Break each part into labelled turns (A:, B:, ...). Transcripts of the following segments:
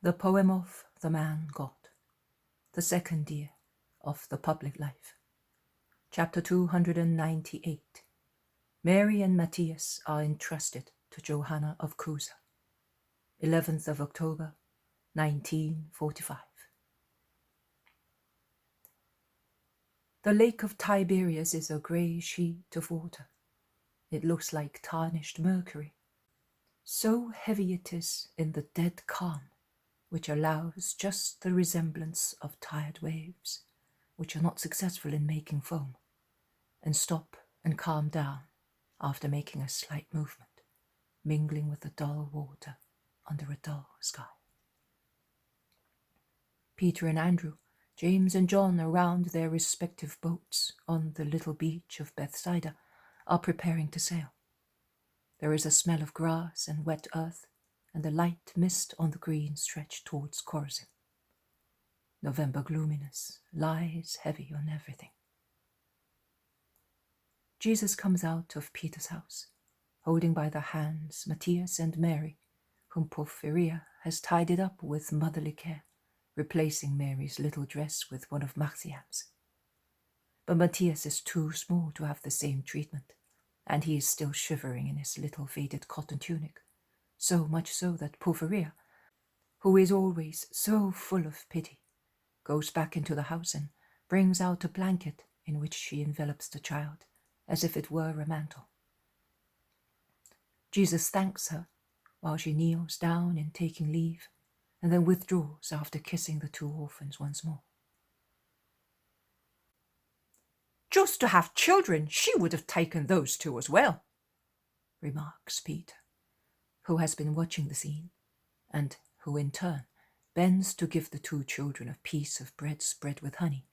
A: The poem of the man God, the second year of the public life. Chapter 298. Mary and Matthias are entrusted to Johanna of Chuza. 11th of October, 1945. The lake of Tiberias is a grey sheet of water. It looks like tarnished mercury. So heavy it is in the dead calm, which allows just the resemblance of tired waves, which are not successful in making foam, and stop and calm down after making a slight movement, mingling with the dull water under a dull sky. Peter and Andrew, James and John around their respective boats on the little beach of Bethsaida are preparing to sail. There is a smell of grass and wet earth, and the light mist on the green stretch towards Chorazin. November gloominess lies heavy on everything. Jesus comes out of Peter's house, holding by the hands Matthias and Mary, whom Porphyria has tidied up with motherly care, replacing Mary's little dress with one of Matthias. But Matthias is too small to have the same treatment, and he is still shivering in his little faded cotton tunic, so much so that Porphyria, who is always so full of pity, goes back into the house and brings out a blanket in which she envelops the child, as if it were a mantle. Jesus thanks her while she kneels down in taking leave, and then withdraws after kissing the two orphans once more. "Just to have children, she would have taken those two as well," remarks Peter, who has been watching the scene, and who in turn bends to give the two children a piece of bread spread with honey,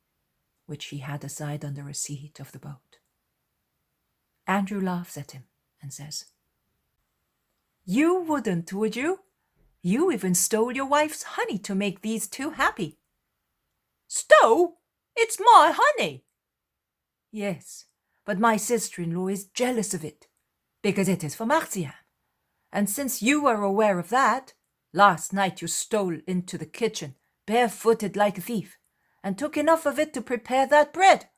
A: which he had aside under a seat of the boat. Andrew laughs at him and says, "You wouldn't, would you? You even stole your wife's honey to make these two happy." "Stole? It's my honey." "Yes, but my sister-in-law is jealous of it, because it is for Matthias. And since you were aware of that, last night you stole into the kitchen, barefooted like a thief, and took enough of it to prepare that bread.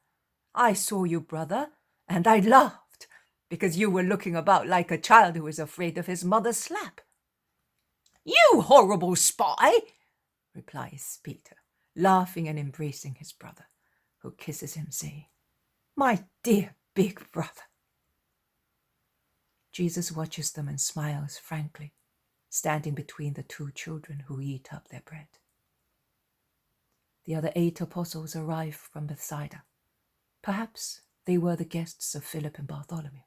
A: I saw you, brother, and I laughed, because you were looking about like a child who is afraid of his mother's slap." "You horrible spy," replies Peter, laughing and embracing his brother, who kisses him, saying, "My dear big brother." Jesus watches them and smiles frankly, standing between the two children who eat up their bread. The other 8 apostles arrive from Bethsaida. Perhaps they were the guests of Philip and Bartholomew.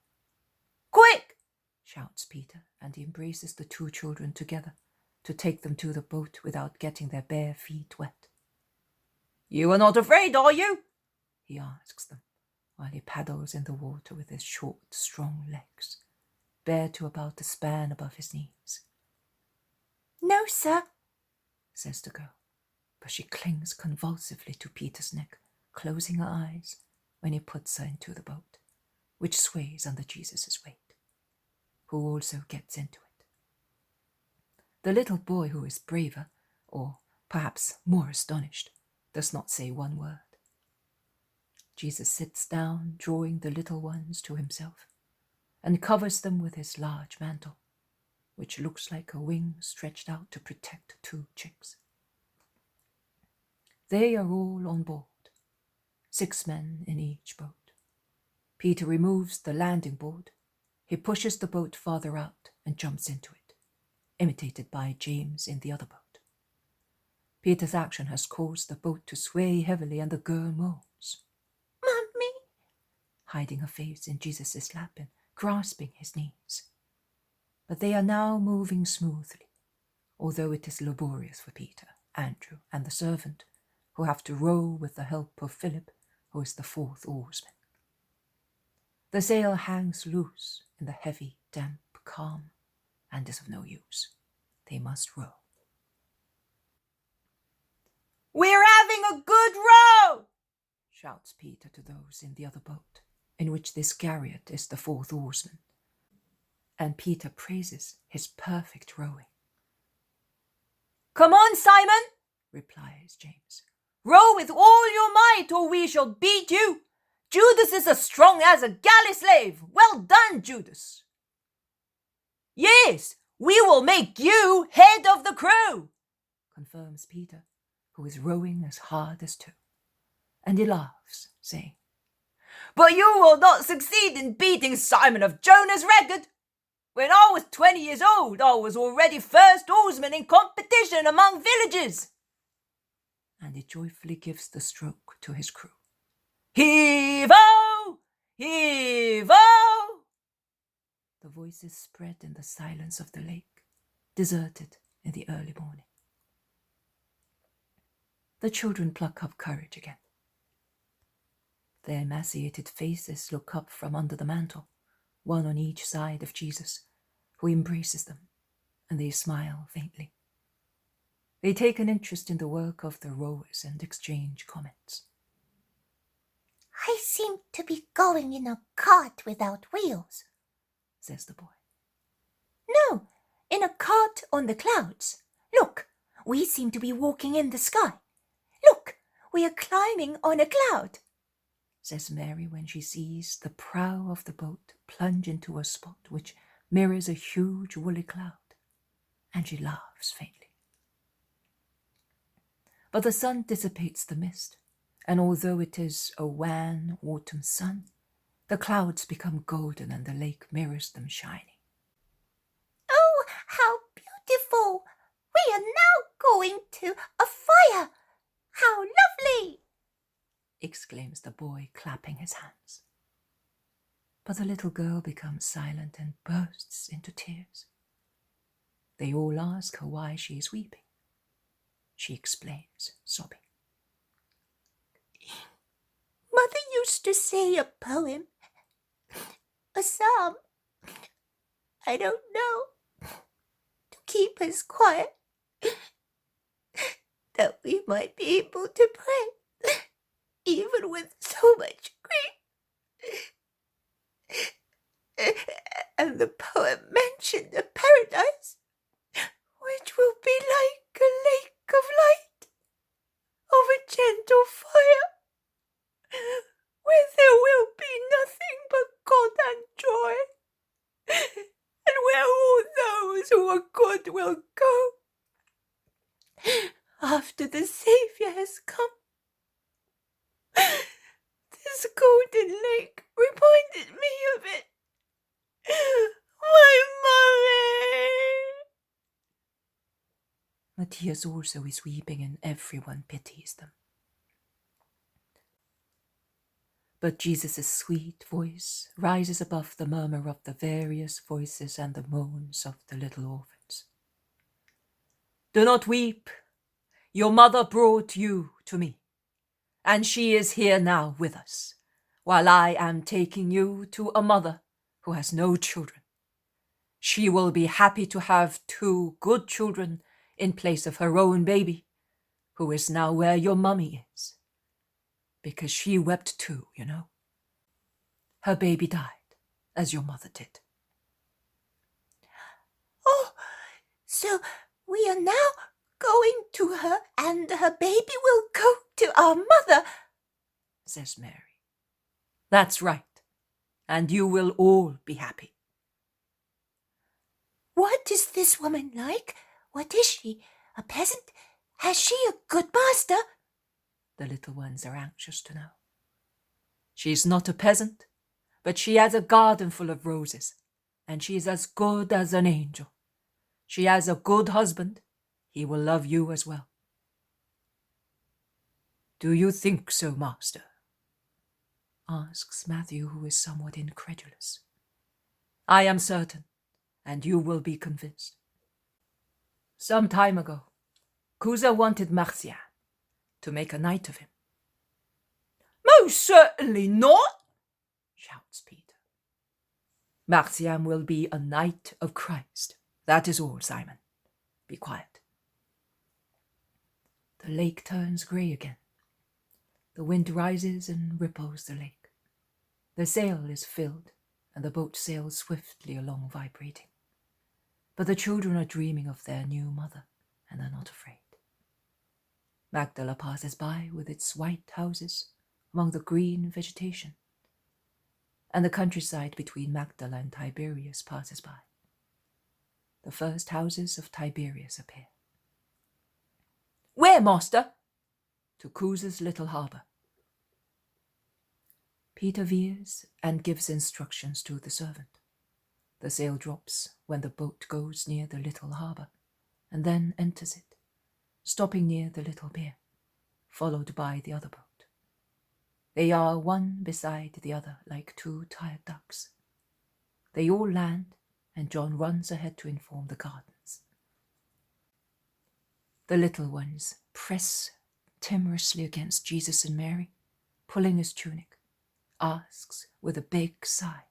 A: "Quick!" shouts Peter, and he embraces the two children together to take them to the boat without getting their bare feet wet. "You are not afraid, are you?" he asks them, while he paddles in the water with his short, strong legs, bare to about the span above his knees. "No, sir," says the girl, but she clings convulsively to Peter's neck, closing her eyes when he puts her into the boat, which sways under Jesus' weight, who also gets into it. The little boy, who is braver, or perhaps more astonished, does not say one word. Jesus sits down, drawing the little ones to himself, and covers them with his large mantle, which looks like a wing stretched out to protect 2 chicks. They are all on board, 6 men in each boat. Peter removes the landing board. He pushes the boat farther out and jumps into it, imitated by James in the other boat. Peter's action has caused the boat to sway heavily, and the girl moans, "Mommy," hiding her face in Jesus' lap and grasping his knees. But they are now moving smoothly, although it is laborious for Peter, Andrew, and the servant, who have to row with the help of Philip, who is the 4th oarsman. The sail hangs loose in the heavy, damp calm, and is of no use. They must row. "We're having a good row!" shouts Peter to those in the other boat, in which this Iscariot is the 4th oarsman, and Peter praises his perfect rowing. Come on, Simon, replies James. Row with all your might, or we shall beat you. Judas is as strong as a galley slave. Well done, Judas. Yes, we will make you head of the crew, confirms Peter, who is rowing as hard as two. And he laughs, saying, But you will not succeed in beating Simon of Jonah's record. When I was 20 years old, I was already first oarsman in competition among villagers. And he joyfully gives the stroke to his crew. Heave-o! Heave-o! The voices spread in the silence of the lake, deserted in the early morning. The children pluck up courage again. Their emaciated faces look up from under the mantle, one on each side of Jesus, who embraces them, and they smile faintly. They take an interest in the work of the rowers and exchange comments.
B: I seem to be going in a cart without wheels,
A: says the boy.
B: No, in a cart on the clouds. Look, we seem to be walking in the sky. Look, we are climbing on a cloud,
A: says Mary when she sees the prow of the boat plunge into a spot which mirrors a huge woolly cloud, and she laughs faintly. But the sun dissipates the mist, and although it is a wan autumn sun, the clouds become golden and the lake mirrors them shining.
B: Oh, how beautiful! We are now going to a fire! How lovely!
A: Exclaims the boy, clapping his hands. But the little girl becomes silent and bursts into tears. They all ask her why she is weeping. She explains, sobbing.
B: Mother used to say a poem, a psalm, I don't know, to keep us quiet, that we might be able to pray, even with so much grief. And the poem mentioned a paradise, which will be like a lake of light, of a gentle fire, where there will be nothing but God and joy, and where all those who are good will go, after the Saviour has come. This golden lake reminded me of it. My mommy!
A: Matthias also is weeping, and everyone pities them. But Jesus' sweet voice rises above the murmur of the various voices and the moans of the little orphans. Do not weep. Your mother brought you to me, and she is here now with us, while I am taking you to a mother who has no children. She will be happy to have 2 good children in place of her own baby, who is now where your mummy is. Because she wept too, you know. Her baby died, as your mother did.
B: Oh, so we are now going to her, and her baby will go to our mother,
A: says Mary. That's right, and you will all be happy.
B: What is this woman like? What is she? A peasant? Has she a good master?
A: The little ones are anxious to know. She's not a peasant, but she has a garden full of roses, and she is as good as an angel. She has a good husband. He will love you as well. Do you think so, master? Asks Matthew, who is somewhat incredulous. I am certain, and you will be convinced. Some time ago, Chuza wanted Matthias to make a knight of him. Most certainly not, shouts Peter. Matthias will be a knight of Christ. That is all, Simon. Be quiet. The lake turns grey again. The wind rises and ripples the lake. The sail is filled, and the boat sails swiftly along, vibrating. But the children are dreaming of their new mother, and are not afraid. Magdala passes by with its white houses among the green vegetation, and the countryside between Magdala and Tiberias passes by. The first houses of Tiberias appear. "Where, master?" "To Chuza's little harbour." Peter veers and gives instructions to the servant. The sail drops when the boat goes near the little harbour, and then enters it, stopping near the little pier, followed by the other boat. They are one beside the other like two tired ducks. They all land, and John runs ahead to inform the gardens. The little ones press timorously against Jesus and Mary, pulling his tunic, asks with a big sigh,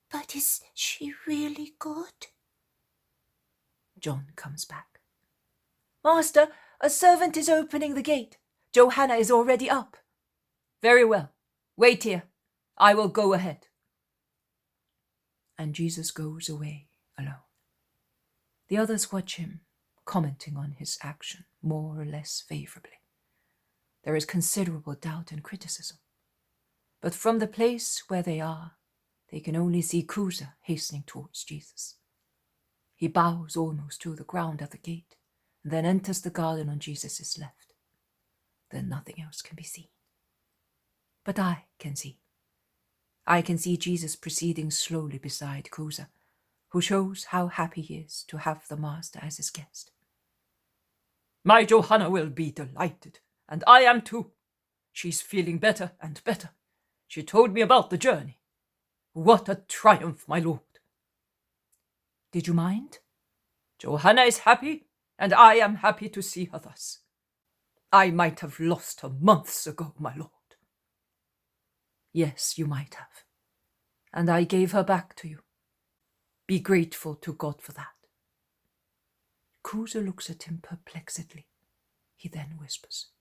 B: "But is she really good?"
A: John comes back. "Master, a servant is opening the gate. Johanna is already up." "Very well. Wait here. I will go ahead." And Jesus goes away alone. The others watch him, commenting on his action more or less favorably. There is considerable doubt and criticism, but from the place where they are, they can only see Chuza hastening towards Jesus. He bows almost to the ground at the gate, and then enters the garden on Jesus' left. Then nothing else can be seen. But I can see. I can see Jesus proceeding slowly beside Chuza, who shows how happy he is to have the master as his guest. "My Johanna will be delighted, and I am too. She's feeling better and better. She told me about the journey. What a triumph, my lord." "Did you mind?" "Johanna is happy, and I am happy to see her thus. I might have lost her months ago, my lord." "Yes, you might have. And I gave her back to you. Be grateful to God for that." Chuza looks at him perplexedly. He then whispers,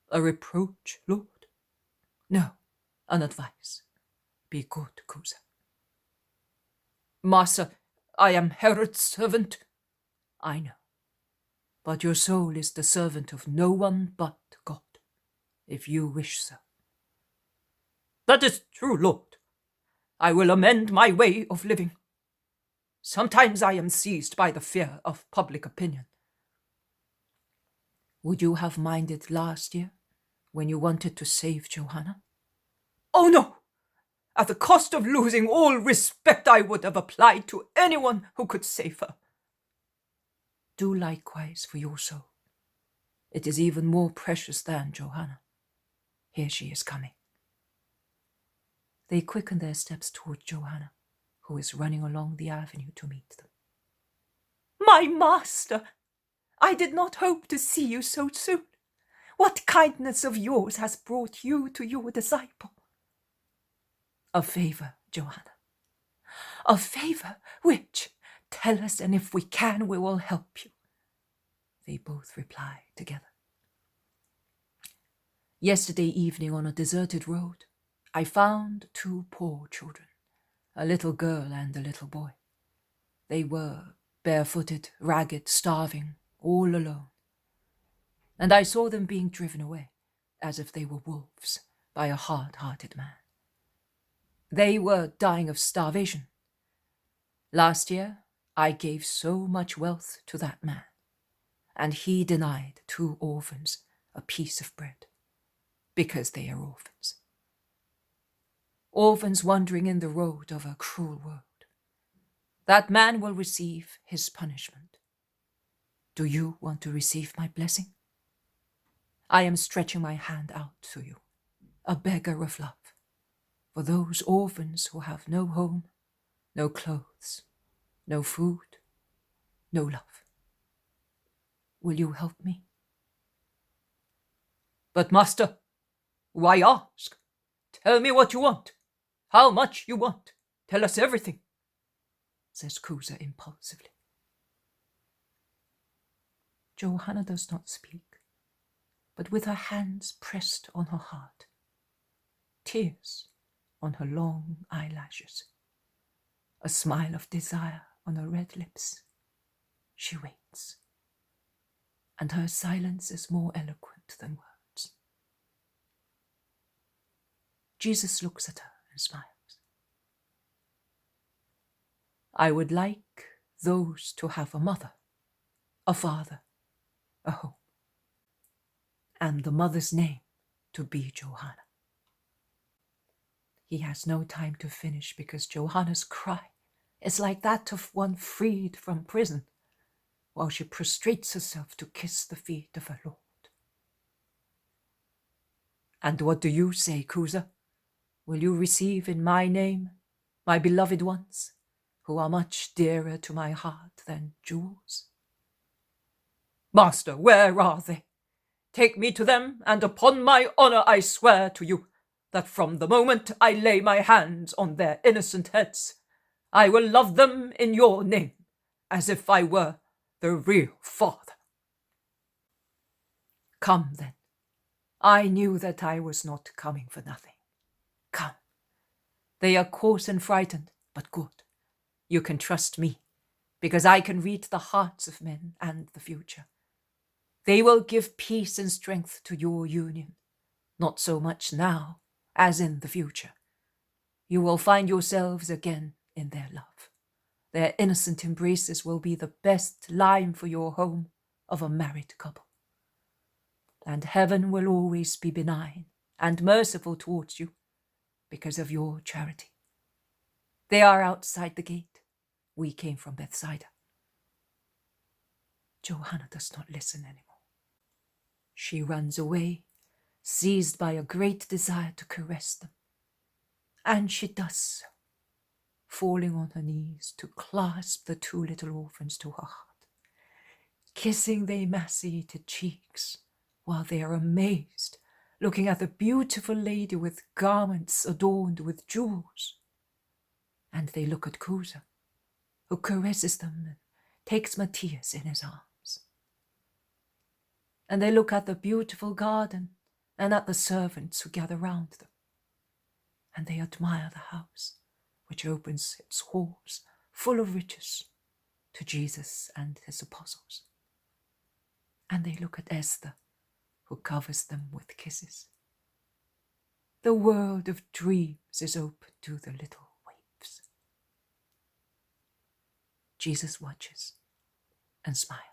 A: "A reproach, lord?" "No, an advice. Be good, Chuza." "Master, I am Herod's servant." "I know. But your soul is the servant of no one but God, if you wish so." "That is true, lord. I will amend my way of living. Sometimes I am seized by the fear of public opinion." "Would you have minded last year, when you wanted to save Johanna?" "Oh no! At the cost of losing all respect I would have applied to anyone who could save her." "Do likewise for your soul. It is even more precious than Johanna. Here she is coming." They quicken their steps toward Johanna, who is running along the avenue to meet them. "My master! I did not hope to see you so soon. What kindness of yours has brought you to your disciple?" "A favor, Johanna. A favor which, tell us, and if we can, we will help you," they both reply together. "Yesterday evening on a deserted road, I found two poor children, a little girl and a little boy. They were barefooted, ragged, starving, all alone. And I saw them being driven away, as if they were wolves, by a hard-hearted man. They were dying of starvation. Last year, I gave so much wealth to that man, and he denied two orphans a piece of bread, because they are orphans. Orphans wandering in the road of a cruel world. That man will receive his punishment. Do you want to receive my blessing? I am stretching my hand out to you, a beggar of love, for those orphans who have no home, no clothes, no food, no love. Will you help me?" "But master, why ask? Tell me what you want. How much you want. Tell us everything," says Chuza impulsively. Johanna does not speak, but with her hands pressed on her heart, tears on her long eyelashes, a smile of desire on her red lips, she waits. and her silence is more eloquent than words. Jesus looks at her and smiles. I would like those to have a mother, a father, a home, and the mother's name to be Johanna. He has no time to finish because Johanna's cry is like that of one freed from prison, while she prostrates herself to kiss the feet of her Lord. And what do you say, Chuza? Will you receive in my name my beloved ones, who are much dearer to my heart than jewels? Master, where are they? Take me to them, and upon my honor I swear to you that from the moment I lay my hands on their innocent heads, I will love them in your name, as if I were the real father. Come then. I knew that I was not coming for nothing. Come. They are coarse and frightened, but good. You can trust me, because I can read the hearts of men and the future. They will give peace and strength to your union, not so much now as in the future. You will find yourselves again in their love. Their innocent embraces will be the best lime for your home of a married couple. And heaven will always be benign and merciful towards you because of your charity. They are outside the gate. We came from Bethsaida. Johanna does not listen anymore. She runs away, seized by a great desire to caress them. And she does so, falling on her knees to clasp the two little orphans to her heart, kissing their emaciated cheeks while they are amazed, looking at the beautiful lady with garments adorned with jewels. And they look at Chuza, who caresses them and takes Matthias in his arms. And they look at the beautiful garden and at the servants who gather round them. And they admire the house, which opens its halls full of riches to Jesus and his apostles. And they look at Esther, who covers them with kisses. The world of dreams is open to the little waves. Jesus watches and smiles.